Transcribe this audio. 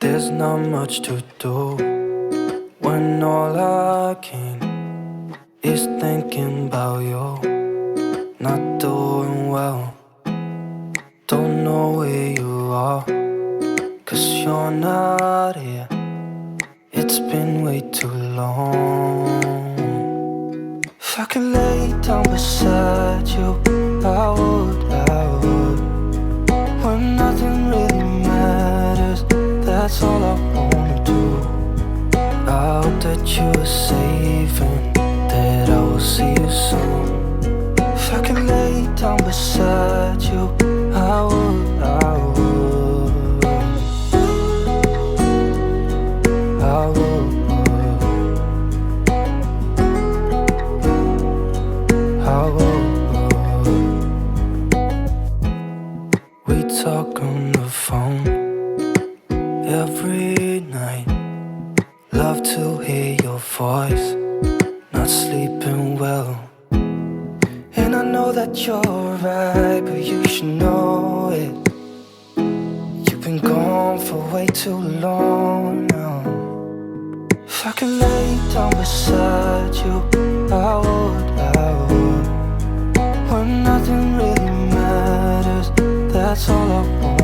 There's not much to do when all I can is thinking about you. Not doing well, don't know where you are, 'cause you're not here. It's been way too long. If I could lay down beside you, I would, when nothing really matters, that's all I wanna do. I hope that you are safe and that I will see you soon. If I could lay down beside you, I would, I would, I would, I would. We talk on the phone every night. Love to hear your voice, not sleeping well. And I know that you're right, but you should know it. You've been gone for way too long now. If I could lay down beside you, I would, I would. When nothing really matters, that's all I want.